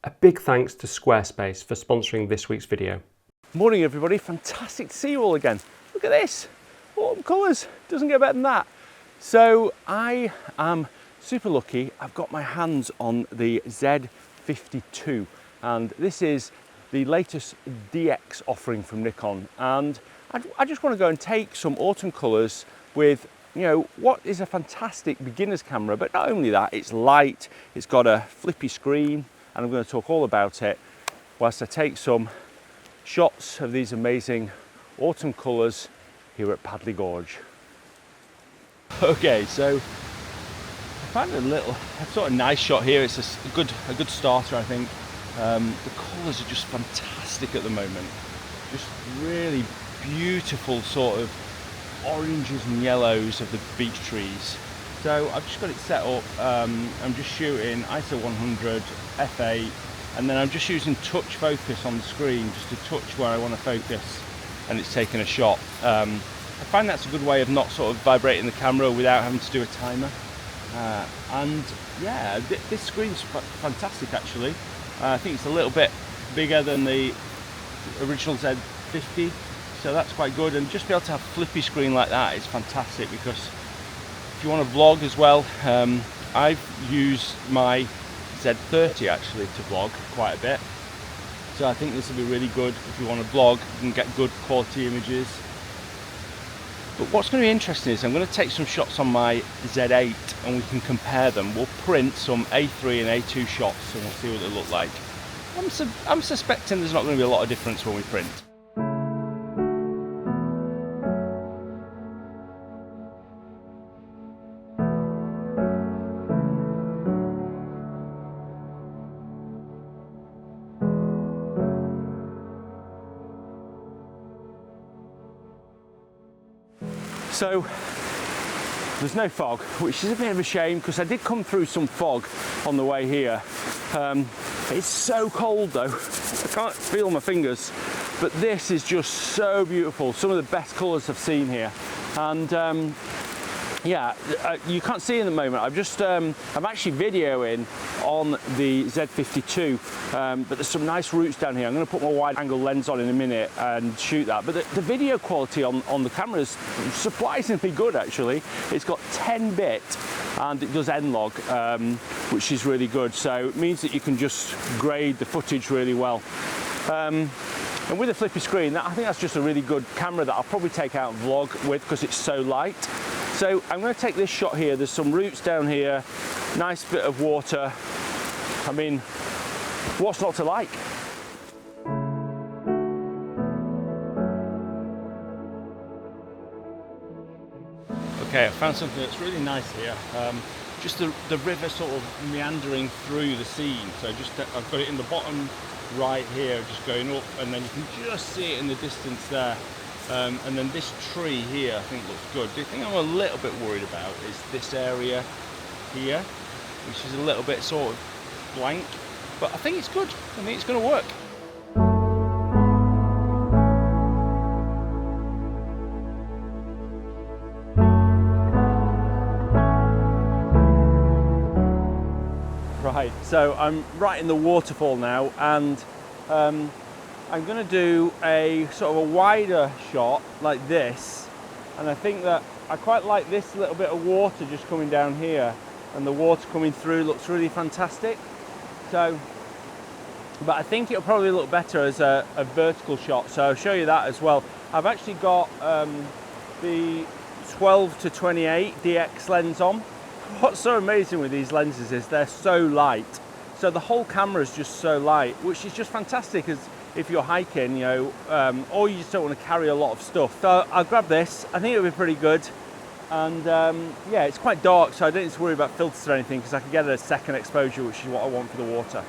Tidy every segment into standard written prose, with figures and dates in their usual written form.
A big thanks to Squarespace for sponsoring this week's video. Morning everybody, fantastic to see you all again. Look at this, autumn colours, doesn't get better than that. So I am super lucky, I've got my hands on the Z50ii, and this is the latest DX offering from Nikon, and I just want to go and take some autumn colours with, you know, what is a fantastic beginner's camera, but not only that, it's light, it's got a flippy screen, and I'm going to talk all about it whilst I take some shots of these amazing autumn colours here at Padley Gorge. Okay, so I found a sort of nice shot here. It's a good starter, I think. The colours are just fantastic at the moment. Just really beautiful sort of oranges and yellows of the beech trees. So I've just got it set up. I'm just shooting ISO 100, f8, and then I'm just using touch focus on the screen just to touch where I want to focus, and it's taking a shot. I find that's a good way of not sort of vibrating the camera without having to do a timer. And yeah, this screen's fantastic actually. I think it's a little bit bigger than the original Z50, so that's quite good. And just be able to have a flippy screen like that is fantastic, because if you want to vlog as well, I've used my Z30 actually to vlog quite a bit. So I think this will be really good if you want to vlog and get good quality images. But what's going to be interesting is I'm going to take some shots on my Z8 and we can compare them. We'll print some A3 and A2 shots and we'll see what they look like. I'm suspecting there's not going to be a lot of difference when we print. So there's no fog, which is a bit of a shame because I did come through some fog on the way here. It's so cold though, I can't feel my fingers, but this is just so beautiful. Some of the best colours I've seen here, and yeah, you can't see in the moment. I'm actually videoing on the Z50ii, but there's some nice roots down here. I'm going to put my wide angle lens on in a minute and shoot that. But the video quality on the camera is surprisingly good actually. It's got 10 bit and it does N-Log, which is really good. So it means that you can just grade the footage really well. And with a flippy screen, I think that's just a really good camera that I'll probably take out and vlog with because it's so light. So I'm going to take this shot here. There's some roots down here, nice bit of water. I mean, what's not to like? Okay, I found something that's really nice here. Just the river sort of meandering through the scene. So I've got it in the bottom right here, just going up, and then you can just see it in the distance there. And then this tree here I think looks good. The thing I'm a little bit worried about is this area here, which is a little bit sort of blank, but I think it's good. I think it's going to work. Right, so I'm right in the waterfall now, and I'm going to do a sort of a wider shot like this, and I think that I quite like this little bit of water just coming down here, and the water coming through looks really fantastic. So, but I think it'll probably look better as a vertical shot, so I'll show you that as well. I've actually got the 12 to 28 DX lens on. What's so amazing with these lenses is they're so light. So the whole camera is just so light, which is just fantastic as if you're hiking, you know, or you just don't want to carry a lot of stuff. So I'll grab this. I think it'll be pretty good. And yeah, it's quite dark, so I don't need to worry about filters or anything because I can get a second exposure, which is what I want for the water.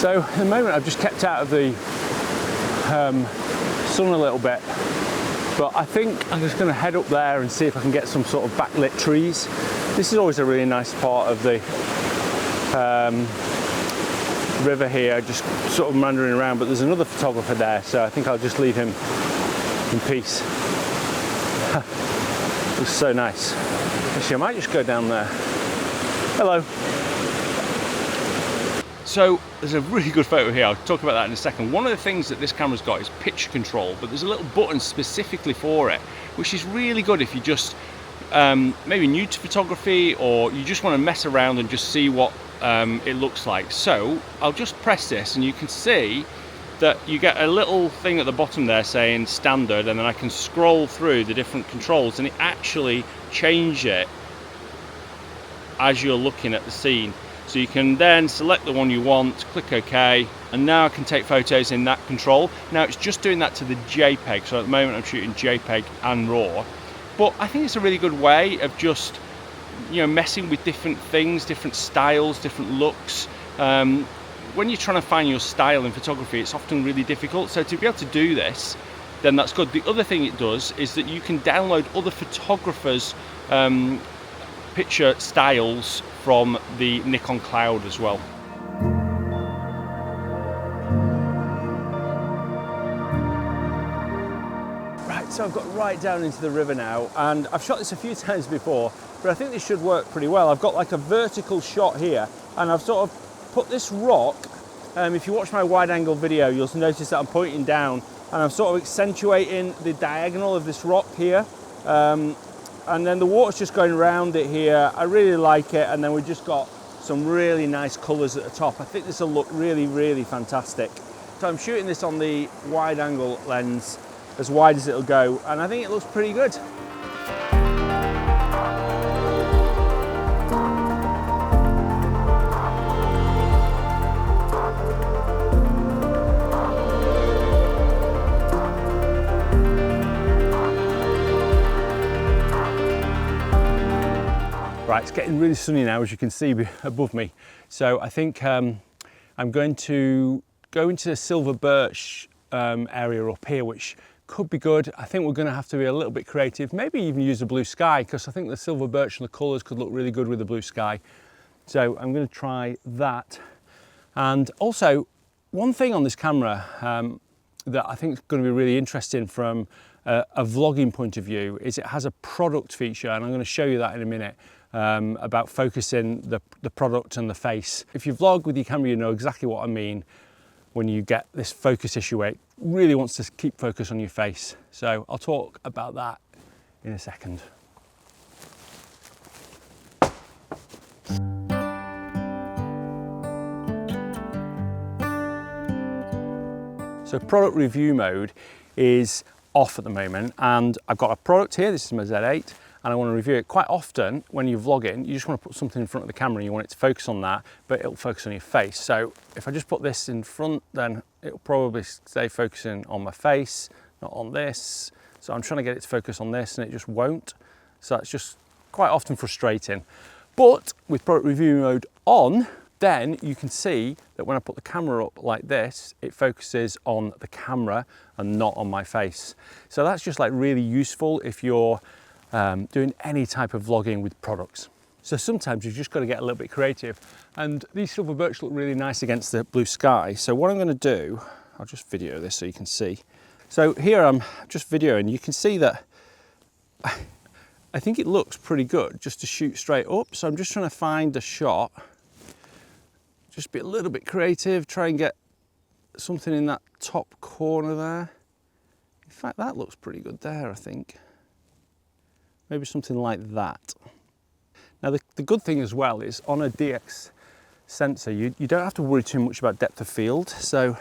So at the moment I've just kept out of the sun a little bit. But I think I'm just going to head up there and see if I can get some sort of backlit trees. This is always a really nice part of the river here, just sort of meandering around, but there's another photographer there, so I think I'll just leave him in peace. It was so nice. Actually, I might just go down there. Hello. So there's a really good photo here. I'll talk about that in a second. One of the things that this camera's got is picture control, but there's a little button specifically for it, which is really good if you just maybe new to photography, or you just want to mess around and just see what it looks like. So I'll just press this and you can see that you get a little thing at the bottom there saying standard, and then I can scroll through the different controls and it actually changes it as you're looking at the scene. So you can then select the one you want, click OK, and now I can take photos in that control. Now it's just doing that to the JPEG, so at the moment I'm shooting JPEG and RAW. But I think it's a really good way of just, you know, messing with different things, different styles, different looks. When you're trying to find your style in photography, it's often really difficult. So to be able to do this, then that's good. The other thing it does is that you can download other photographers' picture styles from the Nikon Cloud as well. Right, so I've got right down into the river now, and I've shot this a few times before, but I think this should work pretty well. I've got like a vertical shot here, and I've sort of put this rock, if you watch my wide angle video, you'll notice that I'm pointing down, and I'm sort of accentuating the diagonal of this rock here. And then the water's just going around it here. I really like it, and then we've just got some really nice colours at the top. I think this will look really, really fantastic. So I'm shooting this on the wide angle lens, as wide as it'll go, and I think it looks pretty good. Right, it's getting really sunny now, as you can see above me. So I think I'm going to go into the silver birch area up here, which could be good. I think we're going to have to be a little bit creative, maybe even use a blue sky, because I think the silver birch and the colours could look really good with the blue sky. So I'm going to try that. And also, one thing on this camera that I think is going to be really interesting from a vlogging point of view is it has a product feature, and I'm going to show you that in a minute. About focusing the product and the face. If you vlog with your camera, you know exactly what I mean when you get this focus issue where it really wants to keep focus on your face. So I'll talk about that in a second. So product review mode is off at the moment, and I've got a product here. This is my Z8. And I want to review it. Quite often when you're vlogging, you just want to put something in front of the camera and you want it to focus on that, but it'll focus on your face. So if I just put this in front, then it'll probably stay focusing on my face, not on this. So I'm trying to get it to focus on this and it just won't. So it's just quite often frustrating. But with product review mode on, then you can see that when I put the camera up like this, it focuses on the camera and not on my face. So that's just like really useful if you're doing any type of vlogging with products. So sometimes you've just got to get a little bit creative, and these silver birch look really nice against the blue sky. So what I'm going to do, I'll just video this so you can see. So here I'm just videoing. You can see that I think it looks pretty good just to shoot straight up. So I'm just trying to find a shot, just be a little bit creative, try and get something in that top corner there. In fact, that looks pretty good there, I think. Maybe something like that. Now the good thing as well is on a DX sensor, you don't have to worry too much about depth of field, so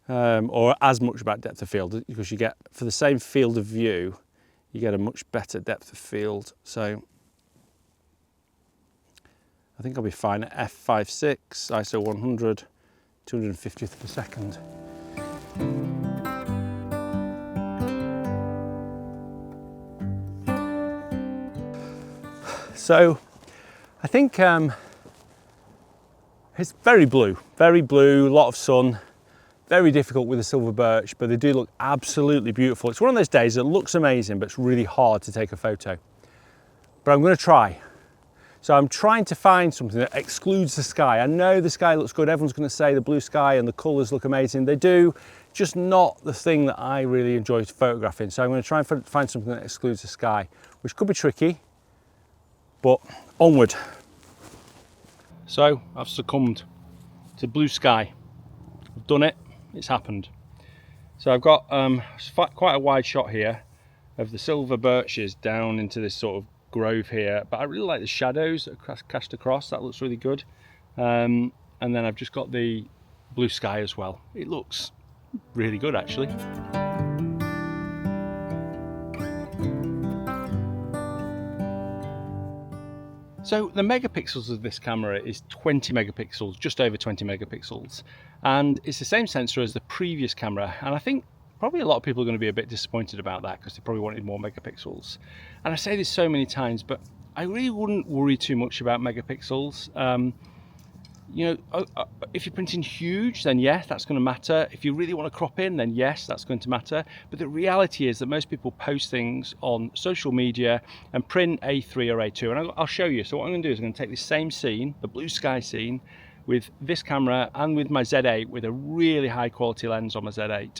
or as much about depth of field, because you get, for the same field of view, you get a much better depth of field. So I think I'll be fine at f5.6, ISO 100, 250th per second. So I think it's very blue, a lot of sun, very difficult with the silver birch, but they do look absolutely beautiful. It's one of those days that looks amazing, but it's really hard to take a photo. But I'm going to try. So I'm trying to find something that excludes the sky. I know the sky looks good. Everyone's going to say the blue sky and the colours look amazing. They do, just not the thing that I really enjoy photographing. So I'm going to try and find something that excludes the sky, which could be tricky, but onward. So I've succumbed to blue sky. I've done it. It's happened. So I've got quite a wide shot here of the silver birches down into this sort of grove here, but I really like the shadows that are cast across. That looks really good. And then I've just got the blue sky as well. It looks really good actually. So the megapixels of this camera is 20 megapixels, just over 20 megapixels. And it's the same sensor as the previous camera. And I think probably a lot of people are going to be a bit disappointed about that because they probably wanted more megapixels. And I say this so many times, but I really wouldn't worry too much about megapixels. You know, if you're printing huge, then yes, that's going to matter. If you really want to crop in, then yes, that's going to matter. But the reality is that most people post things on social media and print A3 or A2. And I'll show you. So what I'm going to do is I'm going to take this same scene, the blue sky scene, with this camera and with my Z8 with a really high quality lens on my Z8.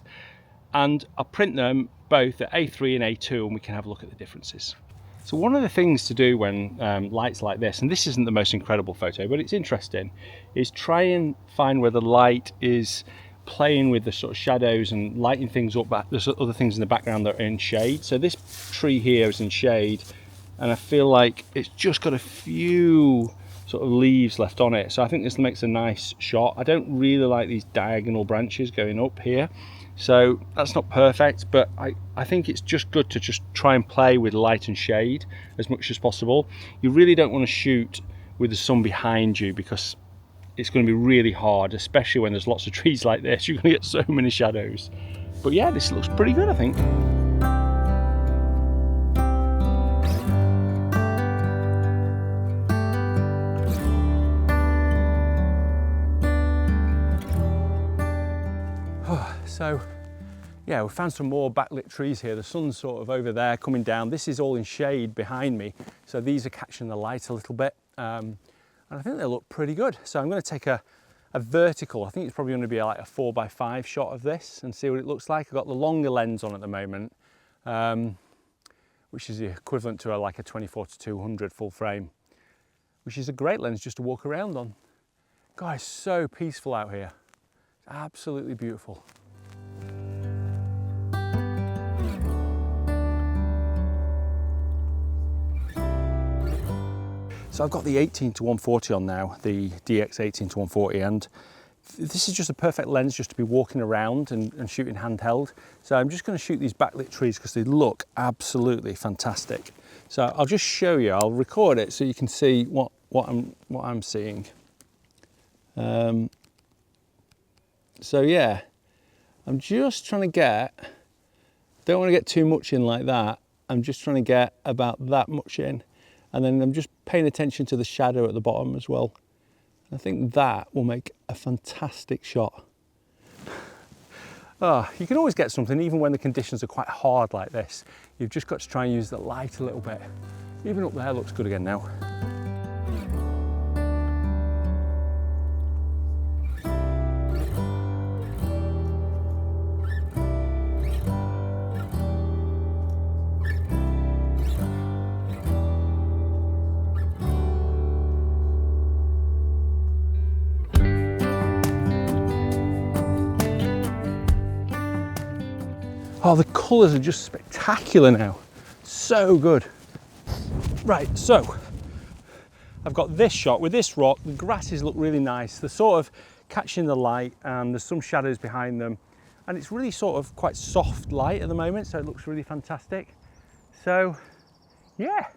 And I'll print them both at A3 and A2 and we can have a look at the differences. So one of the things to do when lights like this, and this isn't the most incredible photo, but it's interesting, is try and find where the light is playing with the sort of shadows and lighting things up. There's other things in the background that are in shade. So this tree here is in shade, and I feel like it's just got a few sort of leaves left on it. So I think this makes a nice shot. I don't really like these diagonal branches going up here. So that's not perfect, but I think it's just good to just try and play with light and shade as much as possible. You really don't want to shoot with the sun behind you because it's going to be really hard, especially when there's lots of trees like this. You're going to get so many shadows. But yeah, this looks pretty good, I think. So yeah, we found some more backlit trees here. The sun's sort of over there coming down. This is all in shade behind me. So these are catching the light a little bit. And I think they look pretty good. So I'm going to take a vertical. I think it's probably going to be like a 4x5 shot of this and see what it looks like. I've got the longer lens on at the moment, which is the equivalent to like a 24-200 full frame, which is a great lens just to walk around on. God, it's so peaceful out here. It's absolutely beautiful. So I've got the 18-140 on now, the DX 18-140, and this is just a perfect lens just to be walking around and shooting handheld. So I'm just going to shoot these backlit trees because they look absolutely fantastic. So I'll just show you, I'll record it so you can see what I'm seeing. So yeah, I'm just trying to get, don't want to get too much in like that. I'm just trying to get about that much in. And then I'm just paying attention to the shadow at the bottom as well. I think that will make a fantastic shot. You can always get something even when the conditions are quite hard like this. You've just got to try and use the light a little bit. Even up there looks good again now. Oh, the colours are just spectacular now. So good. Right, so I've got this shot with this rock. The grasses look really nice. They're sort of catching the light and there's some shadows behind them. And it's really sort of quite soft light at the moment, so it looks really fantastic. So, yeah,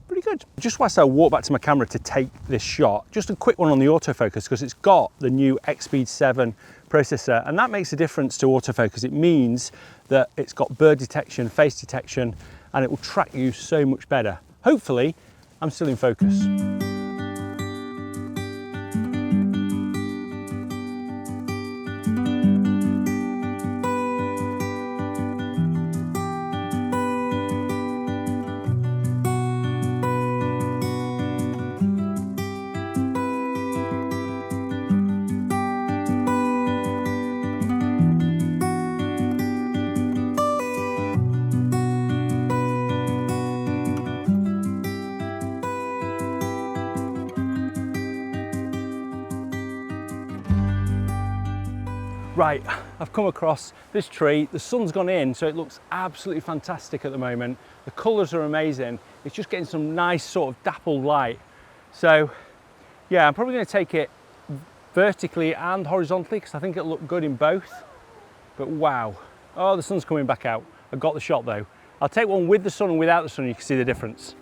pretty good. Just whilst I walk back to my camera to take this shot, just a quick one on the autofocus because it's got the new X-Speed 7 processor, and that makes a difference to autofocus. It means that it's got bird detection, face detection, and it will track you so much better. Hopefully, I'm still in focus. Right, I've come across this tree. The sun's gone in, so it looks absolutely fantastic at the moment. The colours are amazing. It's just getting some nice sort of dappled light. So yeah, I'm probably going to take it vertically and horizontally because I think it'll look good in both. But wow, oh, the sun's coming back out. I've got the shot though. I'll take one with the sun and without the sun, you can see the difference.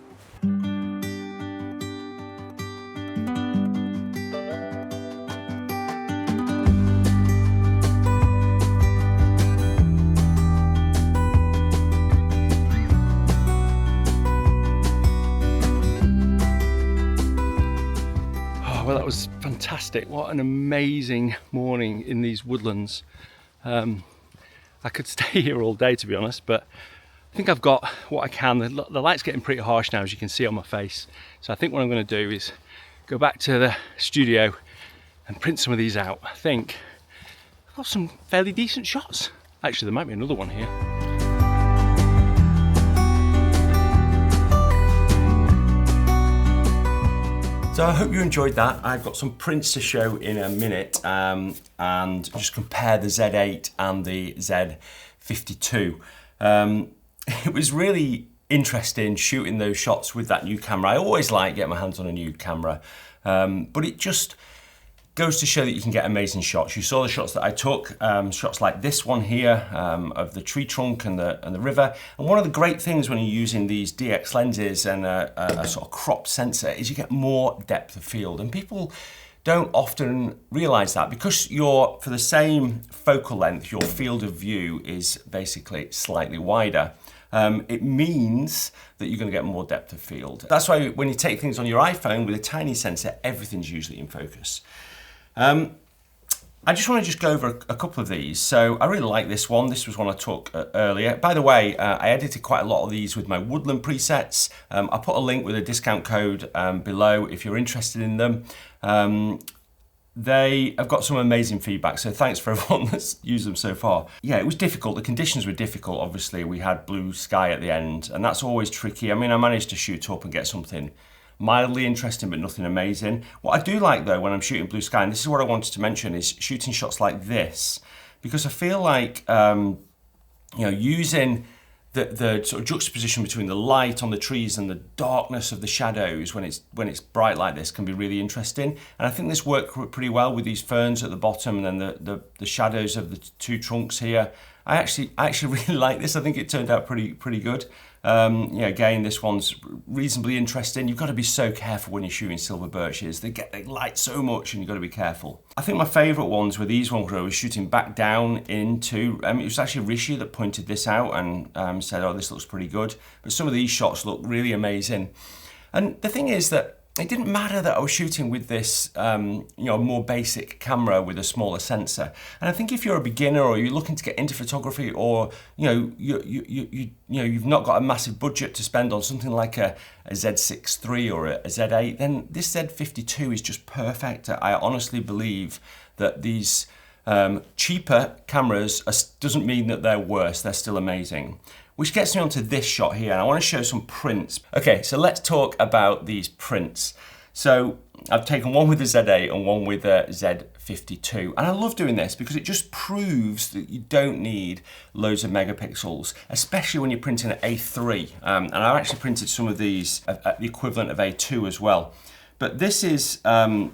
Well, that was fantastic. What an amazing morning in these woodlands. I could stay here all day, to be honest, but I think I've got what I can. The light's getting pretty harsh now, as you can see on my face. So I think what I'm going to do is go back to the studio and print some of these out. I think I've got some fairly decent shots. Actually, there might be another one here. So I hope you enjoyed that. I've got some prints to show in a minute and just compare the Z8 and the Z52. It was really interesting shooting those shots with that new camera. I always like getting my hands on a new camera, but it just goes to show that you can get amazing shots. You saw the shots that I took, shots like this one here of the tree trunk and the river. And one of the great things when you're using these DX lenses and a sort of cropped sensor is you get more depth of field. And people don't often realize that because for the same focal length, your field of view is basically slightly wider. It means that you're going to get more depth of field. That's why when you take things on your iPhone with a tiny sensor, everything's usually in focus. I just want to go over a couple of these. So I really like this one. This was one I took earlier. By the way, I edited quite a lot of these with my woodland presets. I'll put a link with a discount code below if you're interested in them. They have got some amazing feedback, so thanks for everyone that's used them so far. Yeah, it was difficult. The conditions were difficult, obviously. We had blue sky at the end, and that's always tricky. I mean, I managed to shoot up and get something mildly interesting, but nothing amazing. What I do like, though, when I'm shooting blue sky, and this is what I wanted to mention, is shooting shots like this, because I feel like, using the sort of juxtaposition between the light on the trees and the darkness of the shadows when it's bright like this can be really interesting. And I think this worked pretty well with these ferns at the bottom and then the shadows of the two trunks here. I actually really like this. I think it turned out pretty good. Again, this one's reasonably interesting. You've got to be so careful when you're shooting silver birches. They light so much and you've got to be careful. I think my favourite ones were these ones where I was shooting back down into, it was actually Rishi that pointed this out and said, oh, this looks pretty good. But some of these shots look really amazing. And the thing is that it didn't matter that I was shooting with this, more basic camera with a smaller sensor. And I think if you're a beginner or you're looking to get into photography, or you've not got a massive budget to spend on something like a Z6 III or a Z8, then this Z52 is just perfect. I honestly believe that these cheaper cameras doesn't mean that they're worse. They're still amazing. Which gets me onto this shot here, and I want to show some prints. Okay, so let's talk about these prints. So I've taken one with the Z8 and one with the Z52, and I love doing this because it just proves that you don't need loads of megapixels, especially when you're printing at A3. And I've actually printed some of these at the equivalent of A2 as well. But this is a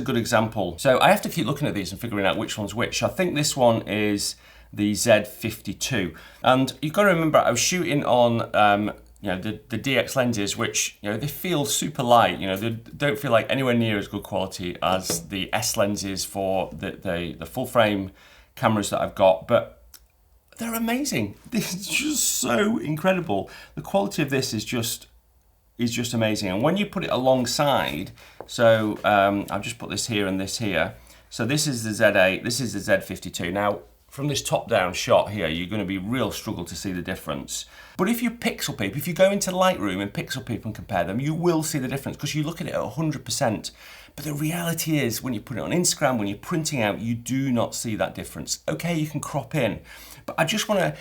good example. So I have to keep looking at these and figuring out which one's which. I think this one is the Z52, and you've got to remember I was shooting on the DX lenses, which they feel super light. They don't feel like anywhere near as good quality as the S lenses for the full frame cameras that I've got, but they're amazing. This is just so incredible. The quality of this is just amazing. And when you put it alongside, so I've just put this here and this here. So this is the Z8, this is the Z52. Now, from this top-down shot here, you're going to be real struggle to see the difference. But if you pixel peep, if you go into Lightroom and pixel peep and compare them, you will see the difference because you look at it at 100%. But the reality is, when you put it on Instagram, when you're printing out, you do not see that difference. Okay, you can crop in, but I just want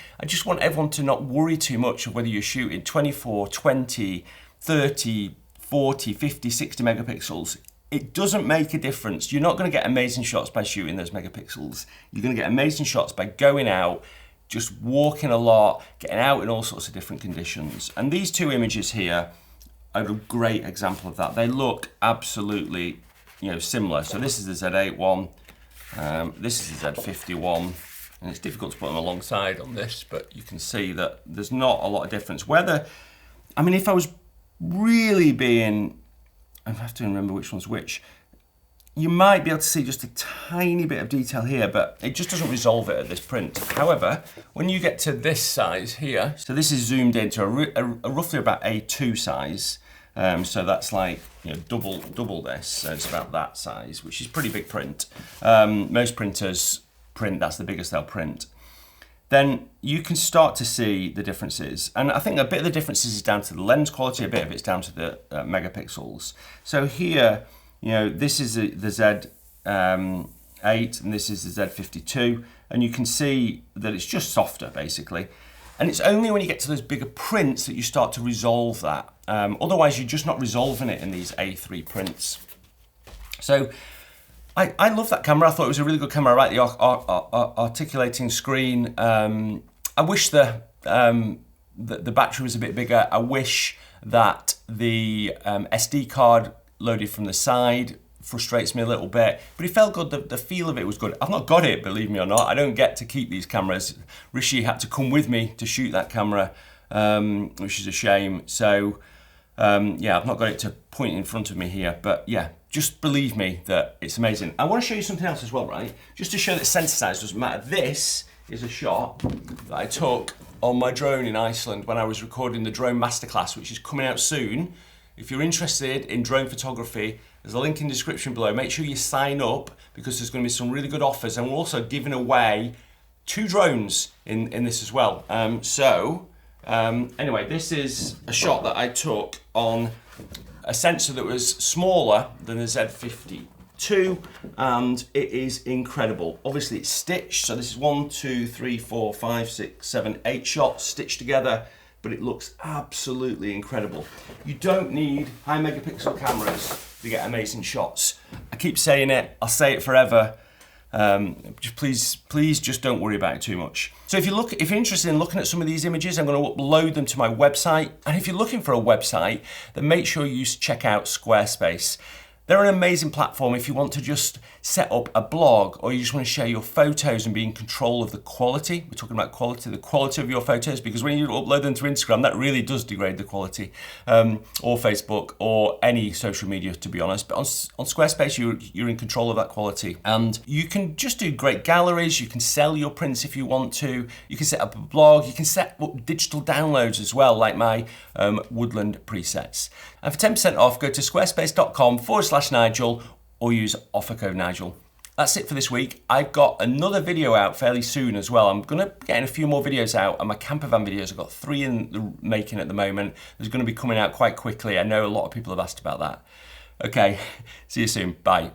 everyone to not worry too much of whether you're shooting 24, 20, 30, 40, 50, 60 megapixels. it doesn't make a difference. You're not going to get amazing shots by shooting those megapixels. You're going to get amazing shots by going out, just walking a lot, getting out in all sorts of different conditions. And these two images here are a great example of that. They look absolutely, similar. So this is the Z8 one, this is the Z50 one, and it's difficult to put them alongside on this, but you can see that there's not a lot of difference. If I was really being, I have to remember which one's which, you might be able to see just a tiny bit of detail here, but it just doesn't resolve it at this print. However, when you get to this size here, so this is zoomed into a roughly about A2 size, so that's like double this, so it's about that size, which is pretty big print. Most printers print, that's the biggest they'll print. Then you can start to see the differences. And I think a bit of the differences is down to the lens quality, a bit of it's down to the megapixels. So here, this is the Z8 and this is the Z52, and you can see that it's just softer basically. And it's only when you get to those bigger prints that you start to resolve that. Otherwise, you're just not resolving it in these A3 prints. So I love that camera. I thought it was a really good camera. I like the articulating screen. I wish the battery was a bit bigger. I wish that the SD card loaded from the side. Frustrates me a little bit, but it felt good. The feel of it was good. I've not got it, believe me or not. I don't get to keep these cameras. Rishi had to come with me to shoot that camera, which is a shame. So yeah, I've not got it to point in front of me here, but yeah, just believe me that it's amazing. I want to show you something else as well, right? Just to show that sensor size doesn't matter. This is a shot that I took on my drone in Iceland when I was recording the drone masterclass, which is coming out soon. If you're interested in drone photography, there's a link in the description below. Make sure you sign up because there's going to be some really good offers, and we're also giving away 2 drones in this as well. Anyway, this is a shot that I took on a sensor that was smaller than the Z50ii, and it is incredible. Obviously it's stitched, so this is 1, 2, 3, 4, 5, 6, 7, 8 shots stitched together, but it looks absolutely incredible. You don't need high megapixel cameras to get amazing shots. I keep saying it, I'll say it forever. Please just don't worry about it too much. So if you're interested in looking at some of these images, I'm going to upload them to my website. And if you're looking for a website, then make sure you check out Squarespace. They're an amazing platform if you want to just set up a blog, or you just want to share your photos and be in control of the quality. We're talking about quality, the quality of your photos, because when you upload them to Instagram, that really does degrade the quality, or Facebook, or any social media, to be honest. But on Squarespace, you're in control of that quality. And you can just do great galleries. You can sell your prints if you want to. You can set up a blog. You can set up digital downloads as well, like my woodland presets. And for 10% off, go to squarespace.com/Nigel or use offer code Nigel. That's it for this week. I've got another video out fairly soon as well. I'm going to get a few more videos out, and my camper van videos, I've got 3 in the making at the moment. There's going to be coming out quite quickly. I know a lot of people have asked about that. Okay, see you soon. Bye.